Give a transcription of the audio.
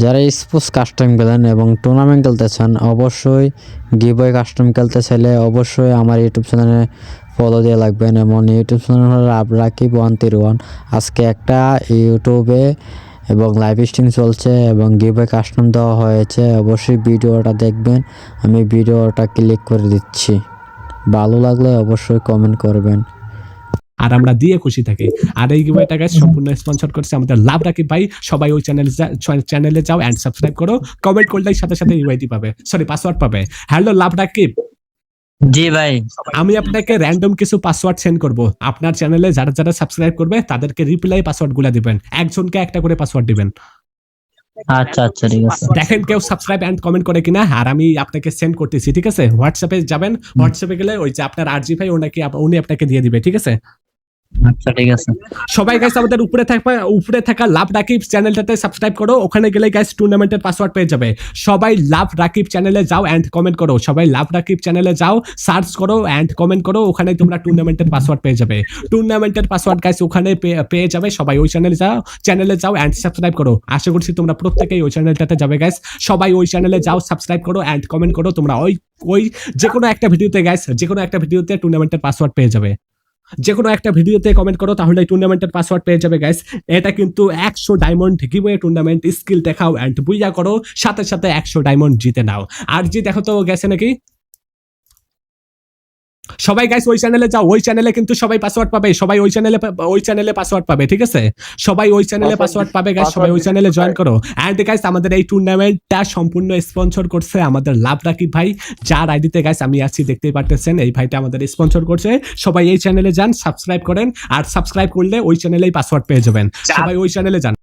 যারা sports custom খেলেন এবং টুর্নামেন্ট খেলতে চান, অবশ্যই গিভওয়ে কাস্টম খেলতে চাইলে অবশ্যই আমার ইউটিউব চ্যানেলে ফলো দিয়ে লাগবেন। এবং ইউটিউব চ্যানেল হলো রাকিব131। আজকে একটা ইউটিউবে এবং লাইভ স্ট্রিম চলছে এবং গিভওয়ে কাস্টম দেওয়া হয়েছে। অবশ্যই ভিডিওটা দেখবেন, আমি ভিডিওটা ক্লিক করে দিচ্ছি। ভালো লাগলে অবশ্যই কমেন্ট করবেন। আর আমরা দিয়ে খুশি থাকি। আর এই গিভওয়েটা গাইস সম্পূর্ণ স্পন্সর করছে আমাদের লাভ রাকিব ভাই। সবাই ওই চ্যানেলে যাও এন্ড সাবস্ক্রাইব করো। কমেন্ট করলেই সাথে সাথে ইউআইডি পাবে, সরি পাসওয়ার্ড পাবে। হ্যালো লাভ রাকিব, জি ভাই, আমি আপনাকে র্যান্ডম কিছু পাসওয়ার্ড সেন্ড করব। আপনার চ্যানেলে যারা যারা সাবস্ক্রাইব করবে তাদেরকে রিপ্লাই পাসওয়ার্ড গুলা দিবেন। একজনকে একটা করে পাসওয়ার্ড দিবেন। আচ্ছা আচ্ছা ঠিক আছে। দেখেন কেউ সাবস্ক্রাইব এন্ড কমেন্ট করে কিনা। আর আমি আপনাকে সেন্ড করতেছি, ঠিক আছে? হোয়াটসঅ্যাপে যাবেন, হোয়াটসঅ্যাপে গেলে ওই যে আপনার আরজি ভাই উনি আপনাকে দিয়ে দিবে, ঠিক আছে? আচ্ছা ঠিক আছে। সবাই গাইস আমাদের উপরে থাকা লাভ রাকিব চ্যানেলটাতে সাবস্ক্রাইব করো। ওখানে গেলে গাইস টুর্নামেন্টের পাসওয়ার্ড পেয়ে যাবে। সবাই লাভ রাকিব চ্যানেলে যাও এন্ড কমেন্ট করো। সবাই লাভ রাকিব চ্যানেলে যাও, সার্চ করো এন্ড কমেন্ট করো। ওখানে তোমরা টুর্নামেন্টের পাসওয়ার্ড পেয়ে যাবে। টুর্নামেন্টের পাসওয়ার্ড গাইস ওখানে পেয়ে যাবে। সবাই ওই চ্যানেলে যাও এন্ড সাবস্ক্রাইব করো। আশা করছি তোমরা প্রত্যেকেই ওই চ্যানেলটাতে যাবে গাইস। সবাই ওই চ্যানেলে যাও, সাবস্ক্রাইব করো এন্ড কমেন্ট করো। তোমরা ওই যে কোনো একটা ভিডিওতে গাইস, যে কোনো একটা ভিডিওতে টুর্নামেন্টের পাসওয়ার্ড পেয়ে যাবে। যে কোনো একটা ভিডিওতে কমেন্ট করো, তাহলে টুর্নামেন্টের পাসওয়ার্ড পেয়ে যাবে গাইস। এটা কিন্তু 100 ডায়মন্ড গিভওয়ে টুর্নামেন্ট। স্কিল দেখাও এন্ড বুইয়া করো, সাথে সাথে 100 ডায়মন্ড জিতে নাও। আর জি দেখো তো গেছে নাকি? সবাই গাইস ওই চ্যানেলে যাও। ওই চ্যানেলে কিন্তু সবাই পাসওয়ার্ড পাবে। সবাই ওই চ্যানেলে পাসওয়ার্ড পাবে, ঠিক আছে? সবাই ওই চ্যানেলে পাসওয়ার্ড পাবে গাইস। সবাই ওই চ্যানেলে জয়েন করো। এন্ড গাইস আমাদের এই টুর্নামেন্টটা সম্পূর্ণ স্পন্সর করছে আমাদের লাভ রাকিব ভাই, যার আইডিতে গাইস আমি আছি দেখতেই পারতেছেন। এই ভাইটা আমাদের স্পন্সর করছে। সবাই এই চ্যানেলে যান, সাবস্ক্রাইব করেন। আর সাবস্ক্রাইব করলে ওই চ্যানেলেই পাসওয়ার্ড পেয়ে যাবেন। সবাই ওই চ্যানেলে যান।